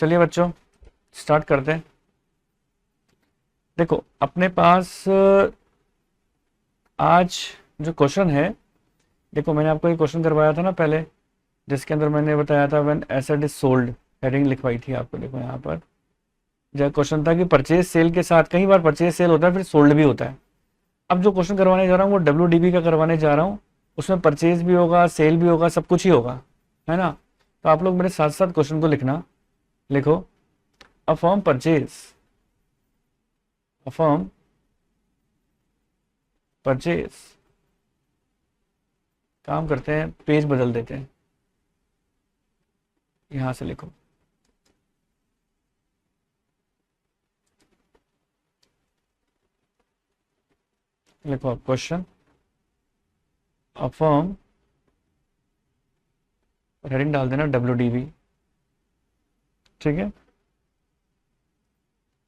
चलिए बच्चों, स्टार्ट करते हैं। देखो अपने पास आज जो क्वेश्चन है, देखो मैंने आपको एक क्वेश्चन करवाया था ना पहले, जिसके अंदर मैंने बताया था when asset is sold, heading लिखवाई थी आपको। देखो यहाँ पर जो क्वेश्चन था कि परचेज सेल के साथ, कई बार परचेज सेल होता है फिर सोल्ड भी होता है। अब जो क्वेश्चन करवाने जा रहा हूँ वो WDB का करवाने जा रहा हूँ। उसमें परचेज भी होगा, सेल भी होगा, सब कुछ ही होगा, है ना। तो आप लोग मेरे साथ साथ क्वेश्चन को लिखना। लिखो, a firm purchase, a firm purchase. काम करते हैं, पेज बदल देते हैं, यहां से लिखो। लिखो आप क्वेश्चन, अ फर्म, हेडिंग डाल देना WDB, ठीक है।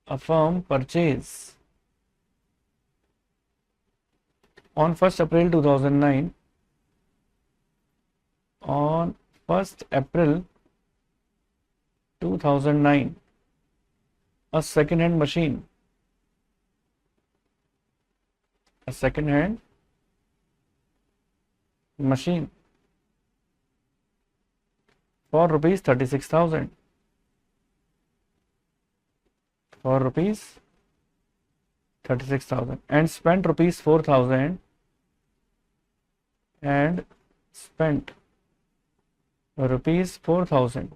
A firm purchase on 1 April 2009, on 1 April 2009, a second hand machine, a second hand machine for rupees 36,000, for rupees 36,000, and spent rupees 4,000, and spent rupees 4,000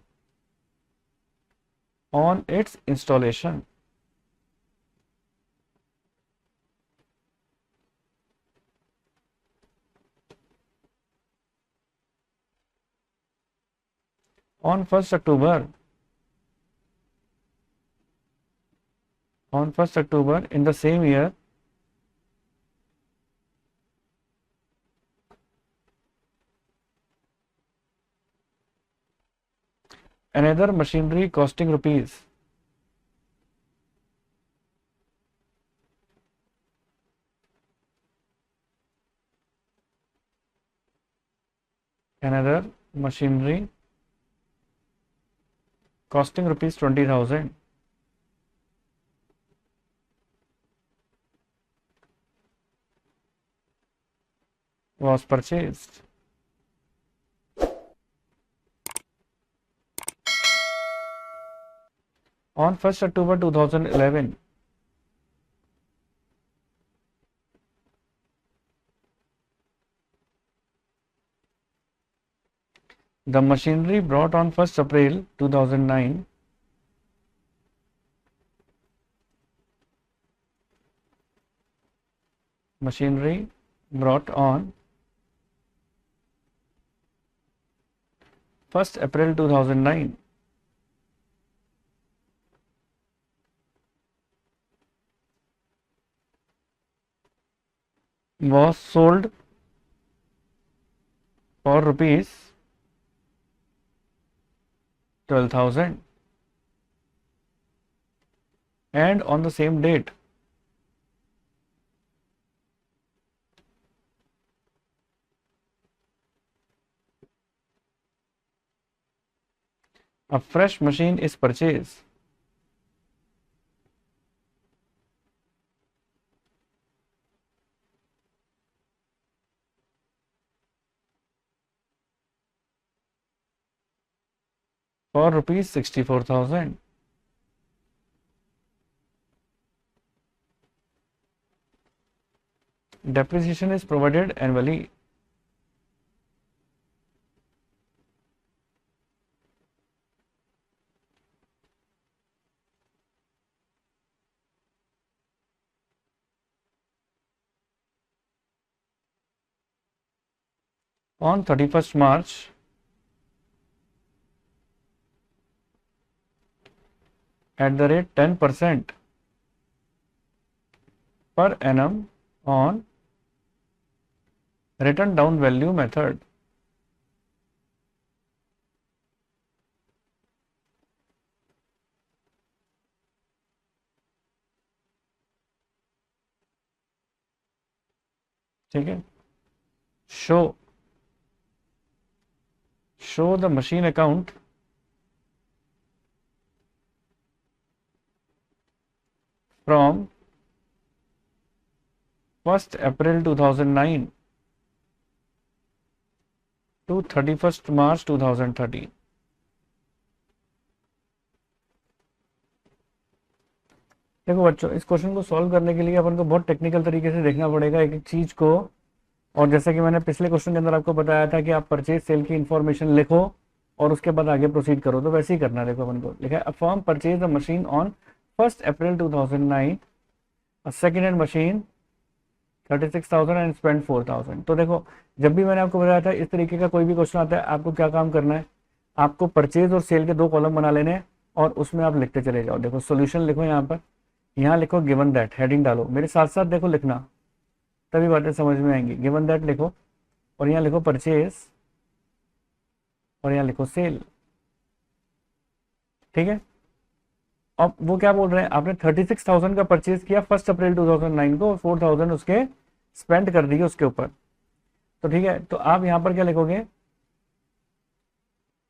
on its installation. On 1st October, in the same year, another machinery costing rupees, another machinery costing rupees 20,000 was purchased. On 1st October 2011, the machinery brought on 1st April 2009, machinery brought on 1st April 2009 was sold for rupees 12,000, and on the same date a fresh machine is purchased. For rupees 64,000. Depreciation is provided annually. On 31st March, at the rate 10% per annum on written down value method. ठीक है। show the machine account from 1st April 2009 to 31st March 2013। देखो बच्चों, इस question को solve करने के लिए अपन को बहुत टेक्निकल तरीके से देखना पड़ेगा एक एक चीज को। और जैसा कि मैंने पिछले क्वेश्चन के अंदर आपको बताया था कि आप परचेज सेल की इंफॉर्मेशन लिखो और उसके बाद आगे प्रोसीड करो, तो वैसे ही करना है। देखो अपन को लिखा है, a firm purchase a machine on 1st April 2009, a second hand machine 36,000 and spend 4,000। तो देखो, जब भी मैंने आपको बताया था इस तरीके का कोई भी क्वेश्चन आता है, आपको क्या काम करना है, आपको परचेज और सेल के दो कॉलम बना लेने हैं और उसमें आप लिखते चले जाओ। देखो सोल्यूशन लिखो यहाँ पर, यहाँ लिखो गिवन दैट, हेडिंग डालो, मेरे साथ साथ देखो लिखना, तभी बातें समझ में आएंगी। गिवन दैट लिखो और यहाँ लिखो परचेज और यहाँ लिखो सेल। ठीक है। अब वो क्या बोल रहे हैं, आपने 36,000 का परचेज किया 1st अप्रैल 2009 को और 4,000 उसके स्पेंड कर दिए उसके ऊपर। तो ठीक है, तो आप यहाँ पर क्या लिखोगे,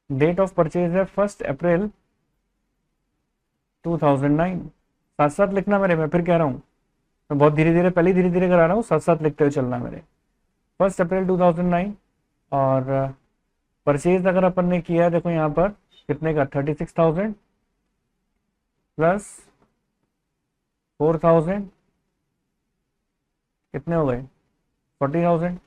डेट ऑफ परचेज है 1st अप्रैल 2009। साथ साथ लिखना मेरे, मैं फिर कह रहा हूँ, मैं बहुत धीरे धीरे, पहले धीरे धीरे करा रहा हूँ, साथ साथ लिखते हुए चलना मेरे। 1st अप्रैल 2009 और परचेज अगर अपन ने किया है, देखो यहाँ पर कितने का, 36,000 प्लस 4,000 कितने हो गए, 40,000।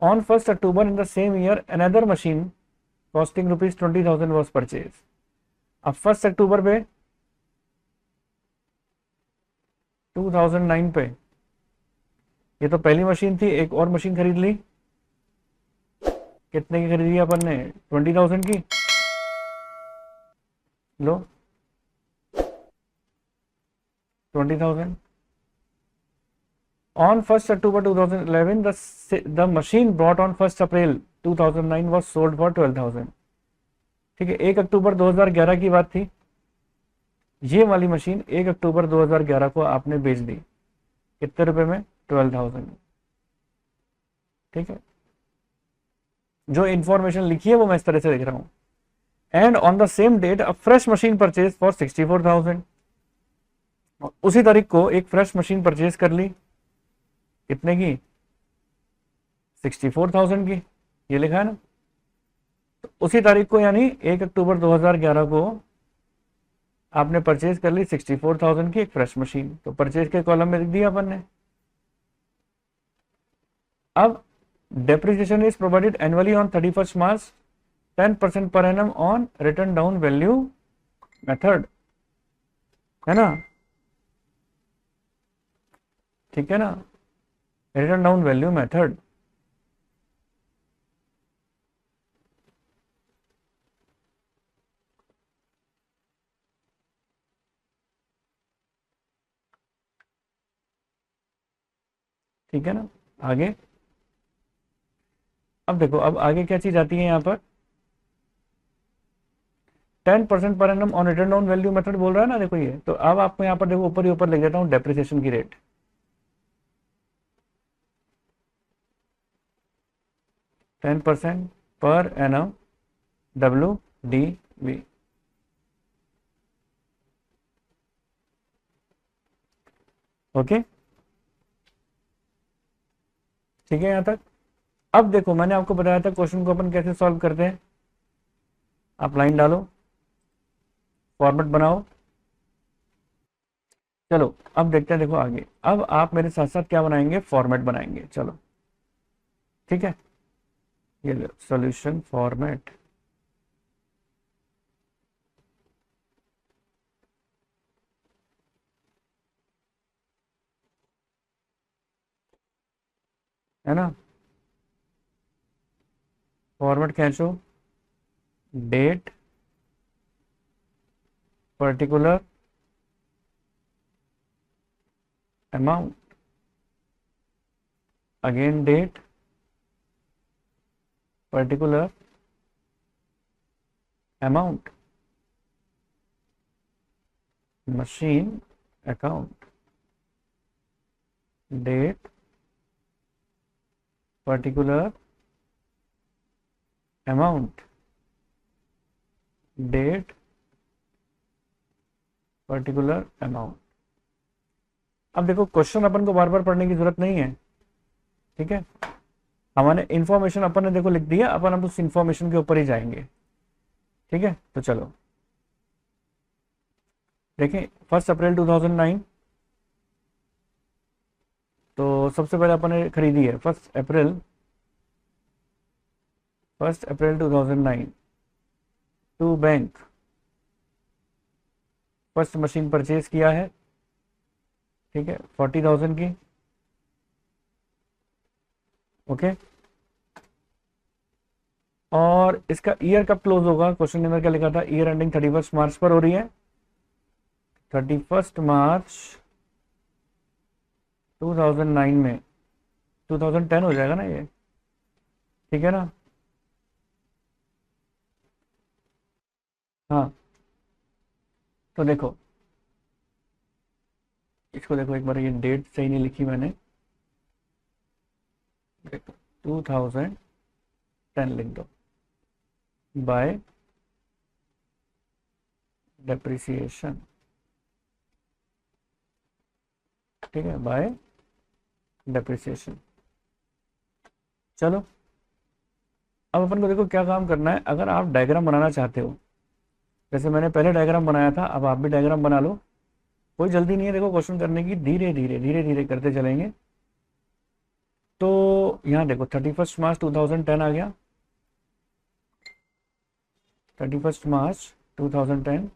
On 1st October in the same year another machine costing rupees 20,000 was purchase. अब 1st अक्टूबर पे 2009 पे, ये तो पहली मशीन थी, एक और मशीन खरीद ली, कितने की खरीदी अपन ने, 20,000 की। लो 20,000। On 1st October 2011, the machine brought on 1st April 2009 was sold for 12,000। ठीक है, 1 अक्टूबर 2011 की बात थी, ये वाली मशीन 1 अक्टूबर 2011 को आपने बेच दी, कितने रुपए में, 12,000। ठीक है, जो इंफॉर्मेशन लिखी है वो मैं इस तरह से लिख रहा हूं। And on the same date a fresh machine purchase for 64,000। उसी तारीख को एक फ्रेश मशीन परचेज कर ली, कितने की, 64,000 की, ये लिखा है ना। तो उसी तारीख को यानी 1 अक्टूबर 2011 को आपने परचेज कर ली 64,000 की एक फ्रेश मशीन, तो परचेज के कॉलम में लिख दिया अपन ने। अब depreciation is provided annually on 31st March, 10% per annum on return down value method, है ना। ठीक है ना, रिटर्न डाउन वैल्यू मेथड। ठीक है ना, आगे अब देखो, अब आगे क्या चीज आती है यहाँ पर, 10% per annum on return down value method बोल रहा है ना। देखो ये, तो अब आपको यहाँ पर देखो ऊपर ही ऊपर लिख देता हूँ डेप्रिसिएशन की rate, 10% per annum WDV। Okay, ठीक है यहाँ तक। अब देखो, मैंने आपको बताया था क्वेश्चन को अपन कैसे सॉल्व करते हैं। आप लाइन डालो, फॉर्मेट बनाओ, चलो अब देखते हैं। देखो आगे, अब आप मेरे साथ साथ क्या बनाएंगे, फॉर्मेट बनाएंगे। चलो ठीक है, ये सॉल्यूशन फॉर्मेट। है ना, फॉर्मेट खींचो, date, particular amount, again date, particular amount, machine account, date, particular amount, date, particular amount. अब देखो क्वेश्चन अपन को बार बार पढ़ने की जरूरत नहीं है, ठीक है। हमारे इंफॉर्मेशन अपन ने देखो लिख दिया, अपन अब उस इंफॉर्मेशन के ऊपर ही जाएंगे, ठीक है। तो चलो देखें 1 अप्रैल 2009, तो सबसे पहले अपन ने खरीदी है 1 April 2009 to bank, first machine purchase किया है, ठीक है, 40,000 की, ओके। और इसका ईयर कब क्लोज होगा, क्वेश्चन नंबर क्या लिखा था, ईयर एंडिंग 31 मार्च पर हो रही है, 31 मार्च 2009 में, 2010 हो जाएगा ना ये, ठीक है ना। हाँ तो देखो इसको देखो एक बार, ये डेट सही नहीं लिखी मैंने, देखो 2010 लिख दो, बाय डेप्रिसिएशन, ठीक है, बाय डेप्रिसिएशन। चलो अब अपन को देखो क्या काम करना है। अगर आप डायग्राम बनाना चाहते हो, जैसे मैंने पहले डायग्राम बनाया था, अब आप भी डायग्राम बना लो, कोई जल्दी नहीं है देखो क्वेश्चन करने की, धीरे धीरे धीरे धीरे करते चलेंगे। तो यहाँ देखो 31 मार्च 2010 आ गया, 31 मार्च 2010,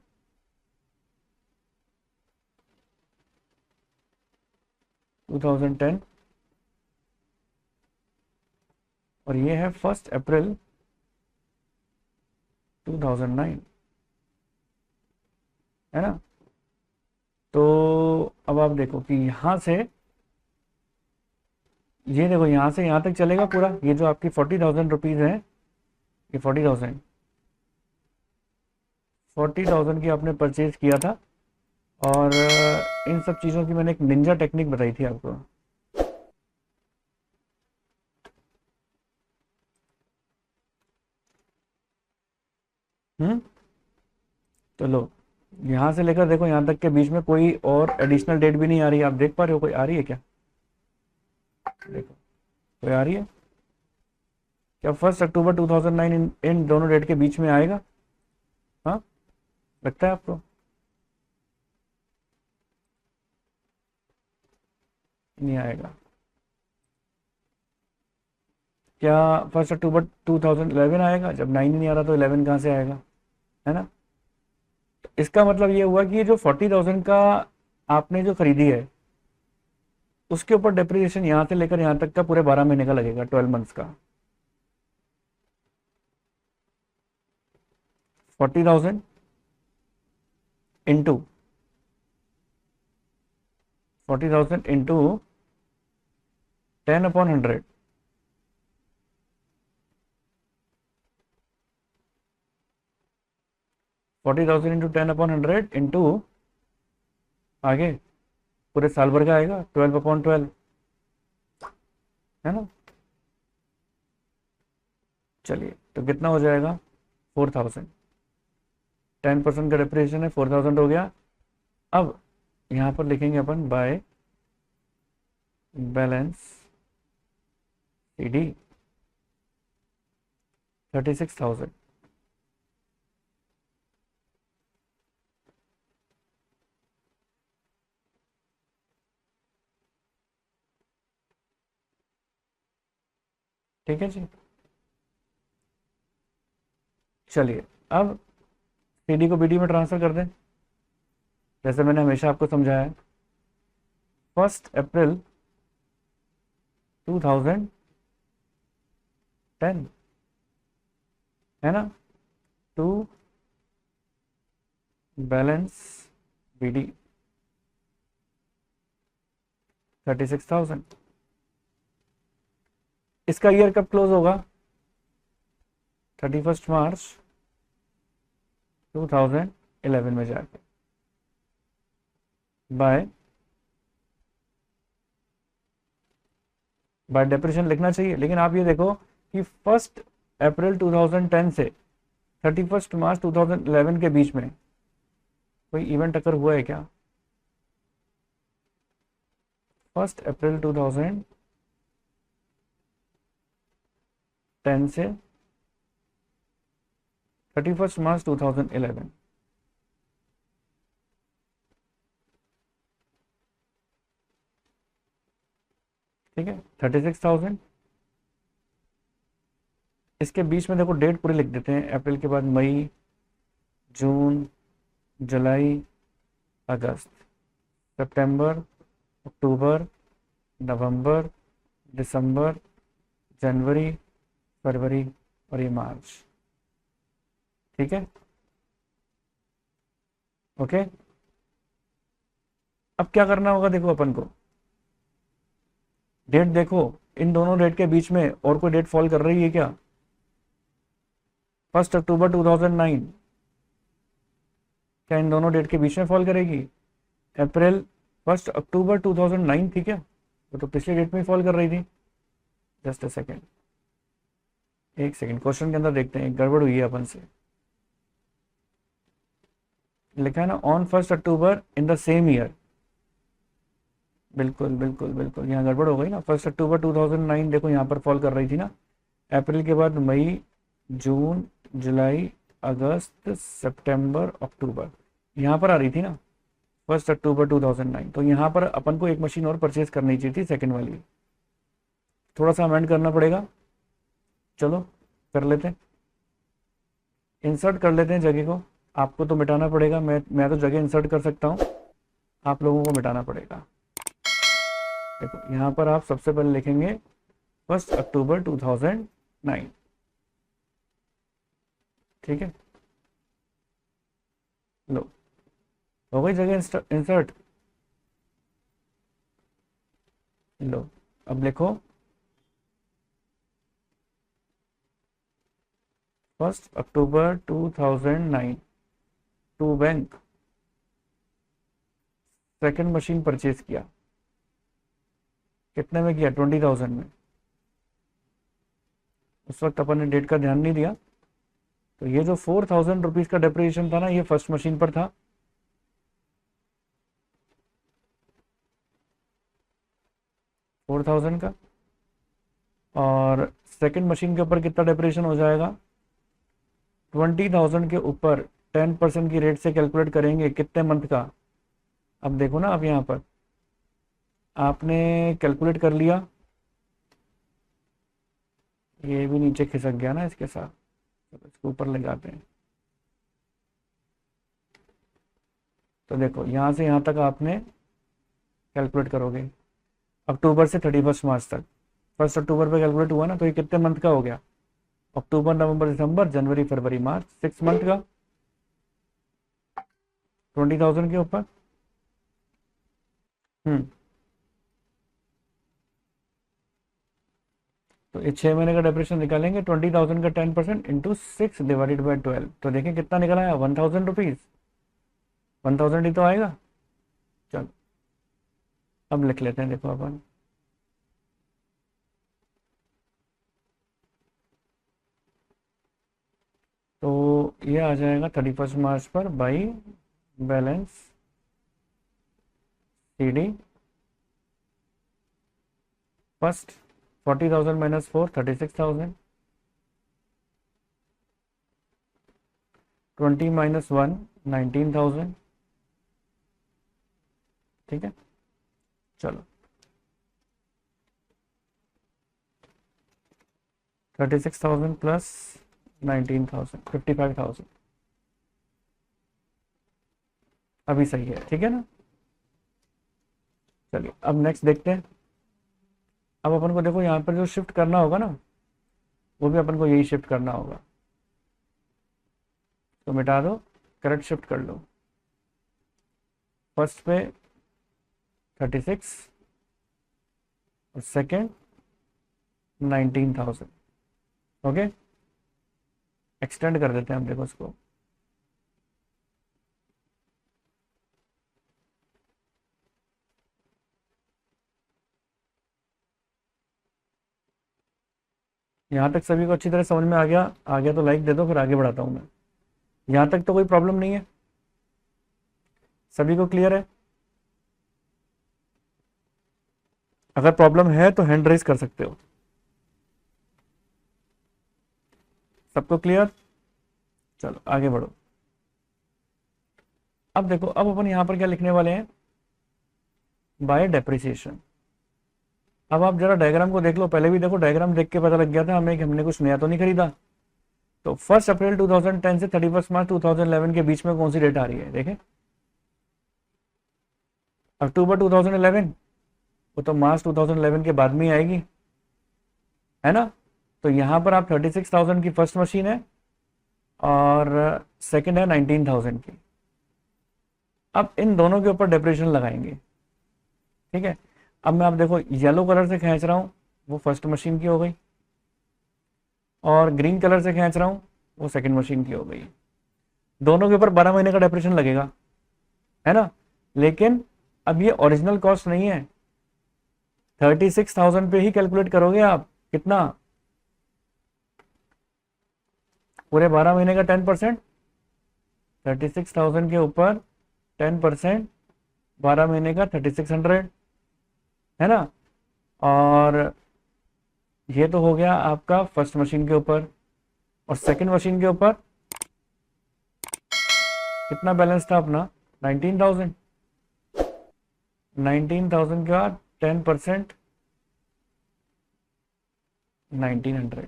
और ये है 1 अप्रैल 2009, है ना। तो अब आप देखो कि यहाँ से ये देखो, यहाँ से यहाँ तक चलेगा पूरा, ये जो आपकी 40,000 रुपीज़ है, ये 40,000 की आपने परचेज किया था। और इन सब चीज़ों की मैंने एक निंजा टेक्निक बताई थी आपको, तो लो यहाँ से लेकर देखो यहाँ तक के बीच में कोई और एडिशनल डेट भी नहीं आ रही, आप देख पा रहे हो, कोई आ रही है क्या, देखो कोई आ रही है क्या, 1 अक्टूबर 2009 इन दोनों डेट के बीच में आएगा, हाँ लगता है आपको, नहीं आएगा क्या, 1 अक्टूबर 2011 आएगा, जब 9 ही नहीं आ रहा तो 11 कहाँ से आएगा, है ना। तो इसका मतलब ये हुआ कि ये जो 40,000 का आपने जो खरीदी है, उसके ऊपर डेप्रिसिएशन यहाँ से लेकर यहाँ तक का पूरे 12 महीने का लगेगा, 12 मंथ्स का। 40,000 इंटू 40,000 इंटू 10/100, 40,000 इंटू 10/100 इंटू आगे पूरे साल भर का आएगा 12/12, है ना। चलिए तो कितना हो जाएगा, 4,000, 10% का डेप्रिसिएशन है, 4,000 हो गया। अब यहाँ पर लिखेंगे अपन बाय बैलेंस CD 36,000, ठीक है जी। चलिए अब CD को BD में ट्रांसफर कर दें, जैसे मैंने हमेशा आपको समझाया है, 1 अप्रैल 2010, है ना, टू बैलेंस BD 36,000। इसका ईयर कब क्लोज होगा, 31 मार्च 2011 में जाके, बाय डेप्रिसिएशन लिखना चाहिए, लेकिन आप ये देखो कि 1 अप्रैल 2010 से 31 मार्च 2011 के बीच में कोई इवेंट अकर हुआ है क्या? 1 अप्रैल 2010 से 31 मार्च 2011। ठीक है, 36,000। इसके बीच में देखो डेट पूरी लिख देते हैं, अप्रैल के बाद मई, जून, जुलाई, अगस्त, सितंबर, अक्टूबर, नवंबर, दिसंबर, जनवरी, फरवरी और ये मार्च। ठीक है, ओके। अब क्या करना होगा, देखो अपन को डेट देखो, इन दोनों डेट के बीच में और कोई डेट फॉल कर रही है क्या? 1 अक्टूबर 2009 क्या इन दोनों डेट के बीच में फॉल करेगी? अप्रैल 1 अक्टूबर 2009 थी क्या? वो तो पिछले डेट में फॉल कर रही थी। जस्ट अ सेकेंड, एक सेकेंड, क्वेश्चन के अंदर देखते हैं, गड़बड़ हुई है अपन से। लिखा है ना on 1 October in the same year. बिल्कुल बिल्कुल बिल्कुल, यहाँ गड़बड़ हो गई ना। 1 अक्टूबर 2009 देखो यहाँ पर फॉल कर रही थी ना। अप्रैल के बाद मई, जून, जुलाई, अगस्त, सितंबर, अक्टूबर, यहाँ पर आ रही थी ना 1 अक्टूबर 2009। तो यहाँ पर अपन को एक मशीन और परचेज करनी चाहिए थी, सेकंड वाली। थोड़ा सा अमेंड करना पड़ेगा, चलो कर लेते हैं, इंसर्ट कर लेते हैं जगह को। आपको तो मिटाना पड़ेगा, मैं तो जगह इंसर्ट कर सकता हूँ, आप लोगों को मिटाना पड़ेगा। देखो यहाँ पर आप सबसे पहले लिखेंगे 1 अक्टूबर 2009। ठीक है, लो हो गई जगह इंसर्ट। लो अब लिखो 1 October 2009 to bank, second machine purchase किया। कितने में किया? 20,000 में। उस वक्त अपन ने डेट का ध्यान नहीं दिया, तो ये जो 4,000 रुपीज का डेप्रिसिएशन था ना, ये फर्स्ट मशीन पर था। 4,000 का, और सेकंड मशीन के ऊपर कितना डेप्रिसिएशन हो जाएगा? 20,000 के ऊपर 10% की रेट से कैलकुलेट करेंगे कितने मंथ का। अब देखो ना, आप यहाँ पर आपने कैलकुलेट कर लिया, ये भी नीचे खिसक गया ना इसके साथ, तो इसको ऊपर ले जाते हैं। तो देखो यहाँ से यहाँ तक आपने कैलकुलेट करोगे, अक्टूबर से 31 मार्च तक। 1 अक्टूबर पे कैलकुलेट हुआ ना, तो ये कितने मंथ का हो गया? अक्टूबर, नवंबर, दिसंबर, जनवरी, फरवरी, मार्च, 6 मंथ का 20,000 के ऊपर। तो ये 6 महीने का डेप्रेशन निकालेंगे, 20,000 का 10% इंटू 6 डिवाइडेड बाई 12, तो देखें कितना निकला है, 1,000 रुपीज। 1,000 ही तो आएगा। चलो अब लिख लेते हैं, देखो अपन तो ये आ जाएगा 31 मार्च पर by balance CD first 40,000 minus 4 36,000, 20 minus 1 19,000। ठीक है, चलो 36,000 प्लस 19,000 55,000 अभी सही है। ठीक है ना, चलिए अब नेक्स्ट देखते हैं। अब अपन को देखो यहाँ पर जो शिफ्ट करना होगा ना, वो भी अपन को यही शिफ्ट करना होगा, तो मिटा दो, करेक्ट शिफ्ट कर लो। फर्स्ट पे 36 और सेकेंड 19,000। ओके, एक्सटेंड कर देते हैं हम, देखो इसको। यहाँ तक सभी को अच्छी तरह समझ में आ गया? आ गया तो लाइक दे दो, फिर आगे बढ़ाता हूँ मैं। यहाँ तक तो कोई प्रॉब्लम नहीं है? सभी को क्लियर है? अगर प्रॉब्लम है तो हैंड रेज कर सकते हो। सबको क्लियर? चलो आगे बढ़ो। अब देखो, अब अपन यहां पर क्या लिखने वाले हैं, बाय डेप्रिसिएशन। अब आप जरा डायग्राम को देख लो, पहले भी देखो डायग्राम देख के पता लग गया था हमें कि हमने कुछ नया तो नहीं खरीदा। तो 1 अप्रैल 2010 से 31 मार्च 2011 के बीच में कौन सी डेट आ रही है, देखें। अक्टूबर 2011, वो तो मार्च 2011 के बाद में ही आएगी, है ना। तो यहां पर आप 36,000 की फर्स्ट मशीन है और सेकंड है 19,000 की। अब इन दोनों के ऊपर डेप्रिसिएशन लगाएंगे, ठीक है। अब मैं आप देखो येलो कलर से खींच रहा हूं, वो फर्स्ट मशीन की हो गई, और ग्रीन कलर से खींच रहा हूं, वो सेकंड मशीन की हो गई। दोनों के ऊपर 12 महीने का डेप्रिसिएशन लगेगा, है ना। लेकिन अब ये ओरिजिनल कॉस्ट नहीं है, 36,000 पे ही कैलकुलेट करोगे आप। कितना? पूरे 12 महीने का 10%, 36,000 के ऊपर 10%, 12 महीने का 3600, है ना। और ये तो हो गया आपका फर्स्ट मशीन के ऊपर। और सेकंड मशीन के ऊपर कितना बैलेंस था अपना? 19,000। 19,000 का 10%, 1900।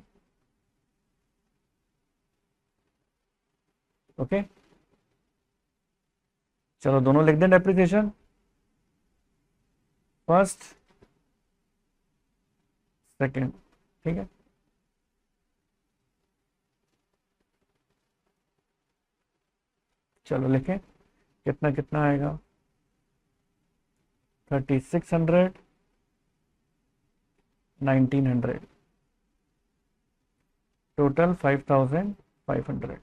ओके, चलो दोनों लिख दें डेप्रिसिएशन, फर्स्ट सेकंड, ठीक है। चलो लिखें, कितना कितना आएगा? 3600, 1900, टोटल 5,500।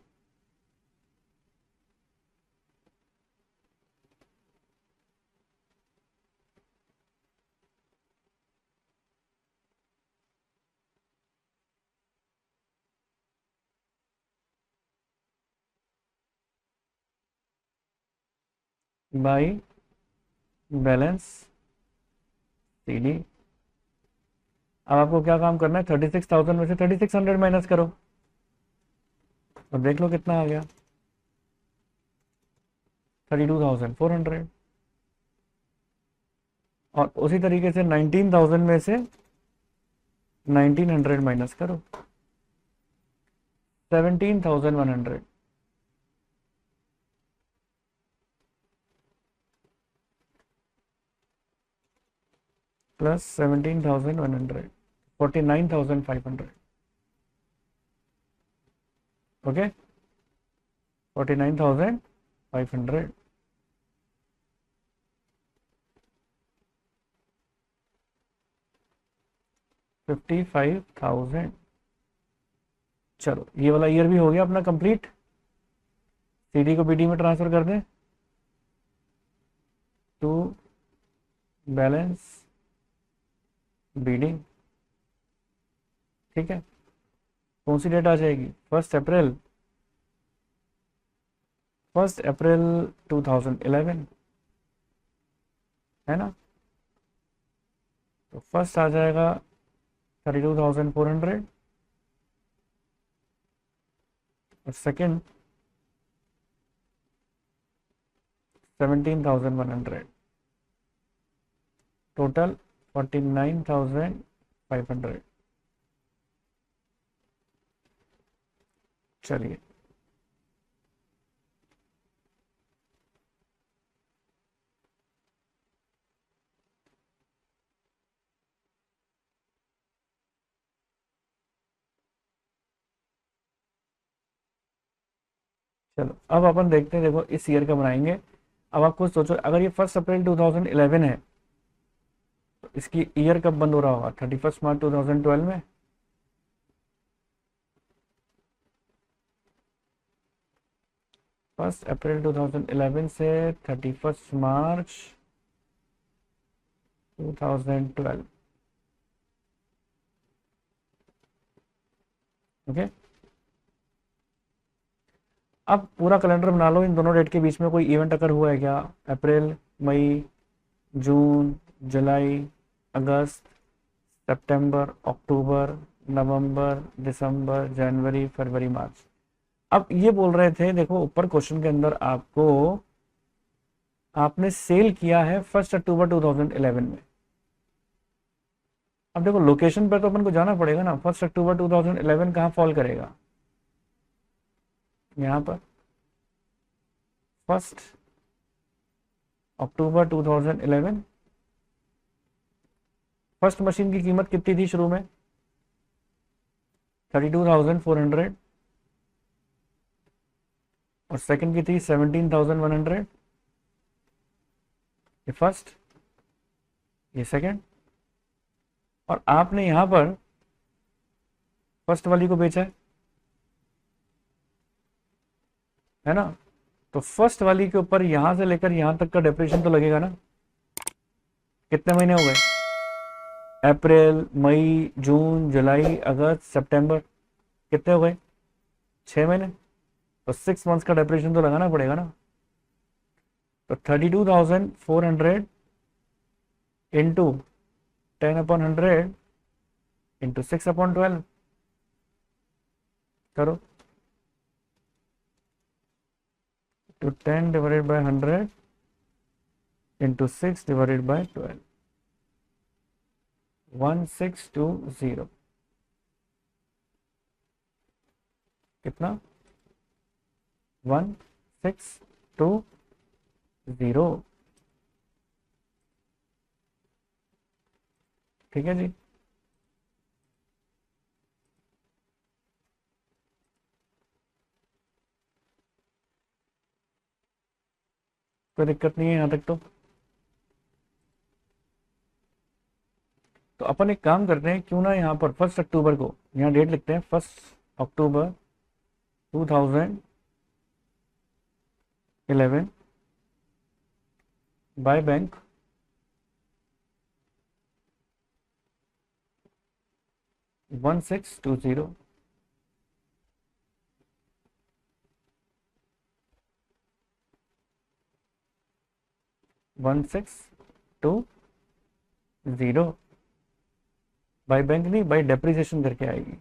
By balance CD. अब आपको क्या काम करना है, 36,000 में से 3600 माइनस करो, अब देख लो कितना आ गया, 32,400। और उसी तरीके से 19,000 में से 1900 माइनस करो, 17,100। प्लस 17,100, 49,500। ओके, 49,500। $55,000। चलो ये वाला ईयर भी हो गया अपना कंप्लीट। सीडी को बीडी में ट्रांसफर कर दें टू बैलेंस बीडी, ठीक है। कौन सी डेट आ जाएगी? 1 अप्रैल, 1 अप्रैल 2011, है ना। तो फर्स्ट आ जाएगा 32,400 और सेकंड 17,100, टोटल 49,500। चलिए चलो अब अपन देखते हैं, देखो इस ईयर का बनाएंगे। अब आप खुद सोचो, अगर ये 1 अप्रैल 2011 है तो इसकी ईयर कब बंद हो रहा होगा? 31 मार्च 2012 में। फर्स्ट अप्रैल 2011 से 31 मार्च 2012। ओके, अब पूरा कैलेंडर बना लो, इन दोनों डेट के बीच में कोई इवेंट अगर हुआ है क्या? अप्रैल, मई, जून, जुलाई, अगस्त, सितंबर, अक्टूबर, नवंबर, दिसंबर, जनवरी, फरवरी, मार्च। अब ये बोल रहे थे, देखो ऊपर क्वेश्चन के अंदर आपको, आपने सेल किया है 1 अक्टूबर 2011 में। अब देखो लोकेशन पर तो अपन को जाना पड़ेगा ना, 1 अक्टूबर 2011 कहाँ फॉल करेगा? यहाँ पर 1 अक्टूबर 2011। फर्स्ट मशीन की कीमत कितनी थी शुरू में? 32,400, और सेकंड की थी 17,100। ये फर्स्ट, ये सेकंड, और आपने यहां पर फर्स्ट वाली को बेचा है ना? तो फर्स्ट वाली के ऊपर यहां से लेकर यहां तक का डेप्रिसिएशन तो लगेगा ना। कितने महीने हो गए? अप्रैल, मई, जून, जुलाई, अगस्त, सितंबर, कितने हो गए? 6 महीने। तो 6 मंथ्स का डेप्रिसिएशन तो लगाना पड़ेगा ना। तो 32,400 इंटू 10/100 इंटू 6/12 करो, तो 10 divided by 100 into 6 divided by 12, 1620। कितना? 1620। ठीक है जी। कोई दिक्कत नहीं है यहाँ तक तो अपन एक काम करते हैं, क्यों ना यहाँ पर 1 अक्टूबर को यहाँ डेट लिखते हैं, 1 अक्टूबर 2011 बाय बैंक 1620। 1620 बाय बैंक नहीं, बाय डेप्रिसिएशन करके आएगी।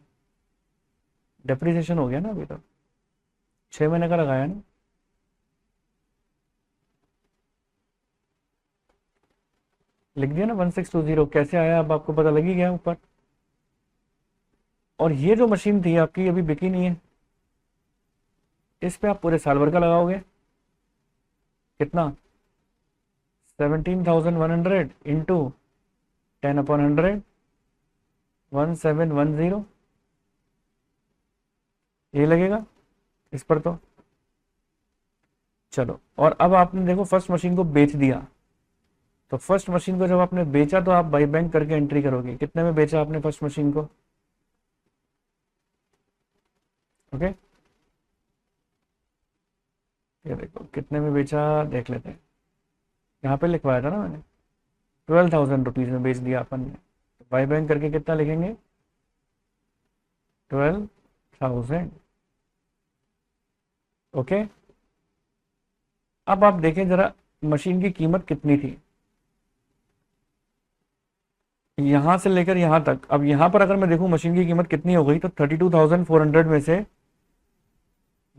डेप्रिसिएशन हो गया ना अभी तक, 6 महीने का लगाया ना। लिख दिया ना 1620, कैसे आया अब आपको पता लग ही गया ऊपर। और ये जो मशीन थी आपकी अभी बिकी नहीं है, इस पे आप पूरे साल भर का लगाओगे। कितना? 17,100 इंटू 10/100, 1710, ये लगेगा इस पर तो। चलो, और अब आपने देखो फर्स्ट मशीन को बेच दिया, तो फर्स्ट मशीन को जब आपने बेचा तो आप बाई बैंक करके एंट्री करोगे, कितने में बेचा आपने फर्स्ट मशीन को? ओके, ये देखो कितने में बेचा, देख लेते हैं। यहाँ पे लिखवाया था ना मैंने, 12,000 रुपीज में बेच दिया अपन ने। तो बाई बैंक करके कितना लिखेंगे? 12,000। ओके, अब आप देखें जरा मशीन की कीमत कितनी थी यहां से लेकर यहां तक। अब यहां पर अगर मैं देखूं मशीन की कीमत कितनी हो गई, तो 32,400 में से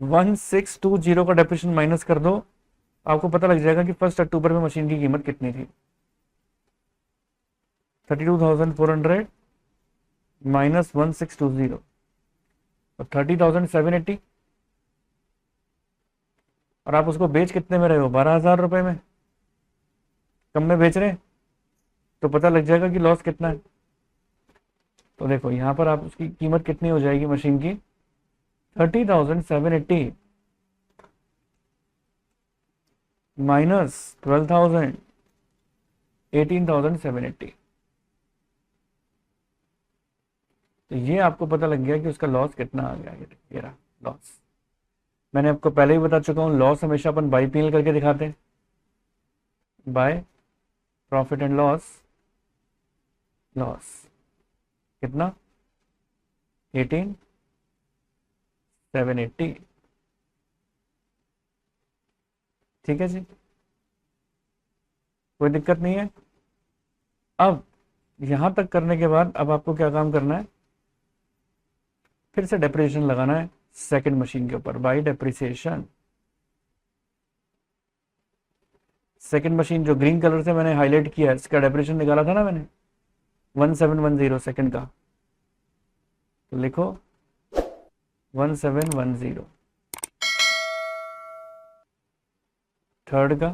1620 का डेप्रिसिएशन माइनस कर दो, आपको पता लग जाएगा कि 1 अक्टूबर में मशीन की कीमत कितनी थी। 32,400 माइनस 1620, और 30,780। और आप उसको बेच कितने में रहे हो? 12,000 रुपए में, कम में बेच रहे हैं, तो पता लग जाएगा कि लॉस कितना है। तो देखो यहाँ पर आप उसकी कीमत कितनी हो जाएगी मशीन की? 30,780 माइनस 12,000, 18,780। तो ये आपको पता लग गया कि उसका लॉस कितना आ गया। ये रहा लॉस। मैंने आपको पहले ही बता चुका हूँ, लॉस हमेशा अपन बाई पीएल करके दिखाते हैं, by profit and loss. Loss कितना? 18,780। ठीक है जी, कोई दिक्कत नहीं है। अब यहां तक करने के बाद अब आपको क्या काम करना है, फिर से डेप्रिसिएशन लगाना है सेकंड मशीन के ऊपर बाय डेप्रिसिएशन। सेकंड मशीन जो ग्रीन कलर से मैंने हाईलाइट किया है, इसका डेप्रिसिएशन निकाला था ना मैंने 1710 सेकंड का, तो लिखो 1710। थर्ड का,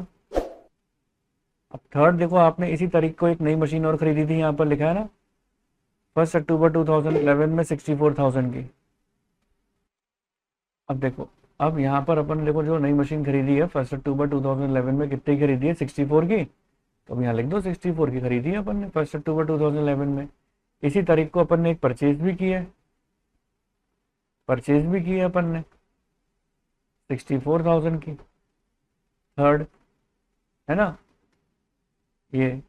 अब थर्ड देखो आपने इसी तारीख को एक नई मशीन और खरीदी थी, यहाँ पर लिखा है ना 1 अक्टूबर 2011 में 64,000 की। अब देखो, अब यहाँ पर अपन देखो जो नई मशीन खरीदी है 1 अक्टूबर 2011 में कितने की खरीदी है, 64 की। तो अब यहाँ लिख दो 64 की खरीदी है अपन ने 1 अक्टूबर 2011 में। इसी तारीख को अपन ने एक परचेज भी की है, परचेज भी की है अपन ने 64,000 की, थर्ड, है ना ये।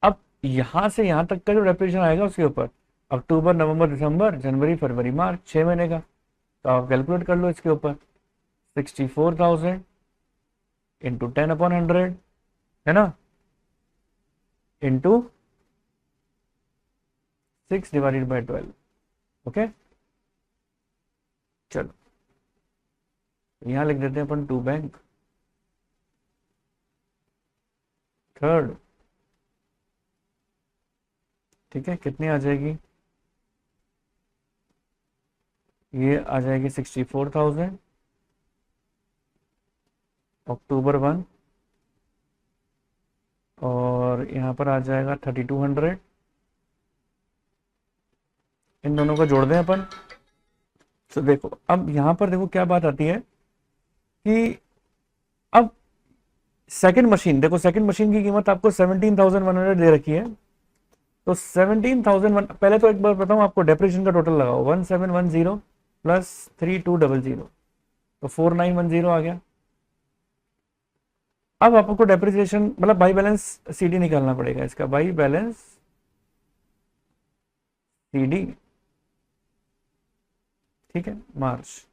अब यहाँ से यहाँ तक का जो डेप्रिसिएशन आएगा उसके ऊपर अक्टूबर नवंबर दिसंबर जनवरी फरवरी मार्च 6 महीने का, तो आप कैलकुलेट कर लो इसके ऊपर 64,000 इंटू 10/100, है ना, इंटू 6/12। ओके, चलो यहाँ लिख देते हैं अपन टू बैंक। थर्ड, ठीक है, कितनी आ जाएगी, ये आ जाएगी 64,000 अक्टूबर 1, और यहाँ पर आ जाएगा 3200। इन दोनों को जोड़ दें अपन। तो देखो अब यहाँ पर देखो क्या बात आती है कि अब सेकंड मशीन, देखो सेकंड मशीन की कीमत आपको 17,100 दे रखी है, तो 17,000, पहले तो एक बार बताऊं आपको डेप्रिसिएशन का टोटल लगाओ 1710 प्लस 3200, तो 4910 आ गया। अब आपको डेप्रिसिएशन मतलब बाई बैलेंस सीडी निकालना पड़ेगा, इसका बाई बैलेंस सीडी, ठीक है, मार्च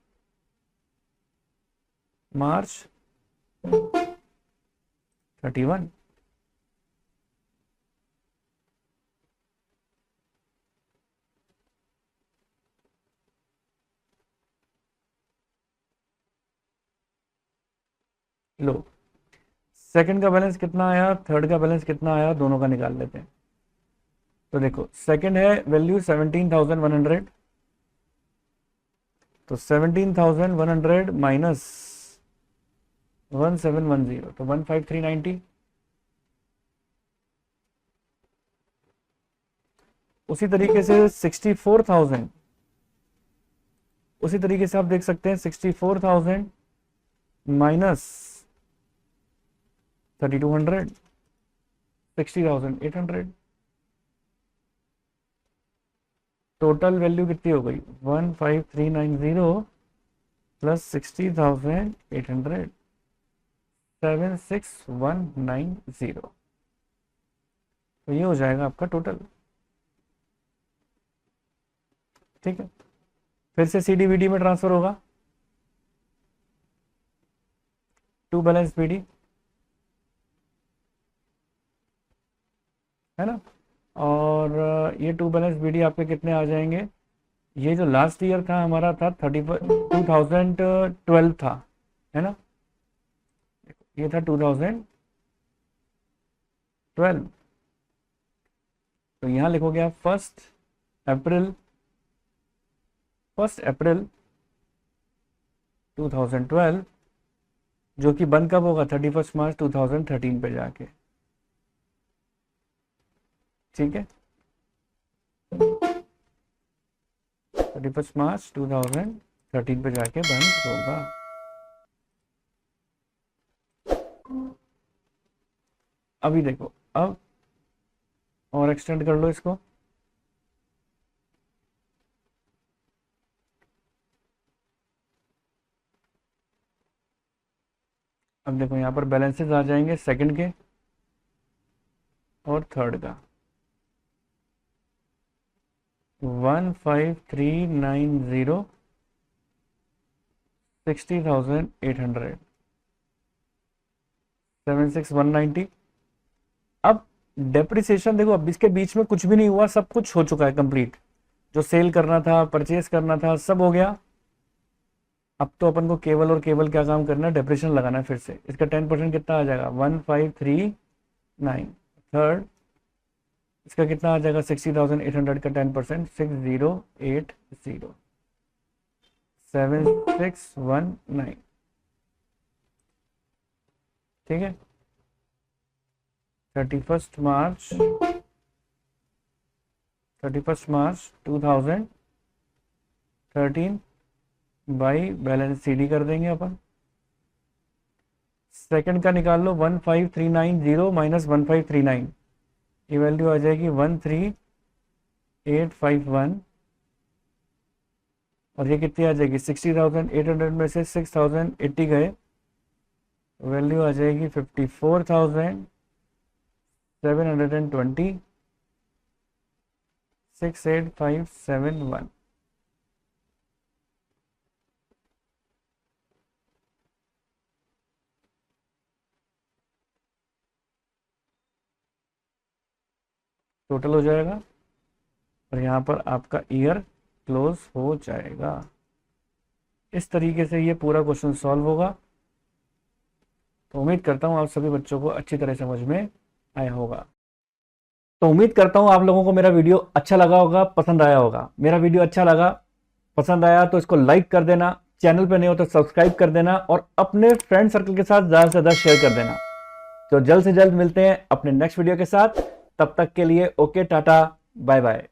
31। लो, सेकंड का बैलेंस कितना आया, थर्ड का बैलेंस कितना आया, दोनों का निकाल लेते हैं। तो देखो सेकंड है वैल्यू 17,100, तो 17,100 माइनस 1710, तो 15390। उसी तरीके से 64,000, उसी तरीके से आप देख सकते हैं 64,000 माइनस 3200, 60,800, टोटल वैल्यू कितनी हो गई 15390 प्लस 60,800, 76190। तो ये हो जाएगा आपका टोटल, ठीक है। फिर से सीडीवीडी में ट्रांसफर होगा, टू बैलेंस पीडी, है ना, और ये टू बैलेंस बीडी आपके कितने आ जाएंगे, ये जो लास्ट ईयर था हमारा था 2012 था, है ना, ये था 2012। तो यहाँ लिखोगे आप 1 अप्रैल 2012, जो कि बंद कब होगा 31 मार्च 2013 पे जाके, ठीक है, 31 मार्च 2013 पे जाके बंद होगा। अभी देखो, अब और एक्सटेंड कर लो इसको, अब देखो यहाँ पर बैलेंसेस आ जाएंगे सेकंड के और थर्ड का, 15390, 60,800, 76,190। अब डेप्रिसिएशन देखो, अब इसके बीच में कुछ भी नहीं हुआ, सब कुछ हो चुका है कंप्लीट। जो सेल करना था, परचेज करना था, सब हो गया। अब तो अपन को केवल और केवल क्या काम करना है, डेप्रिसिएशन लगाना है फिर से। इसका 10% कितना आ जाएगा, 1539। थर्ड इसका कितना आ जाएगा, 60,800 का 10%, 6080, 7619। ठीक है, 31 मार्च 2013 बाई बैलेंस CD कर देंगे अपन। सेकंड का निकाल लो, 15390 माइनस 1539, ये वैल्यू आ जाएगी 13851। और ये कितनी आ जाएगी, 60,800 में से 6080 गए, वैल्यू आ जाएगी 54,720, 68571। टोटल हो जाएगा और यहाँ पर आपका ईयर क्लोज हो जाएगा। इस तरीके से ये पूरा क्वेश्चन सॉल्व होगा। तो उम्मीद करता हूँ आप सभी बच्चों को अच्छी तरह समझ में आया होगा। तो उम्मीद करता हूँ आप लोगों को मेरा वीडियो अच्छा लगा होगा, पसंद आया होगा। मेरा वीडियो अच्छा लगा, पसंद आया तो इसको लाइक कर देना, चैनल पे नहीं हो तो सब्सक्राइब कर देना और अपने फ्रेंड सर्कल के साथ ज़्यादा से ज़्यादा शेयर कर देना। तो जल्द से जल्द मिलते हैं अपने नेक्स्ट वीडियो के साथ। तब तक के लिए ओके, टाटा, बाय बाय।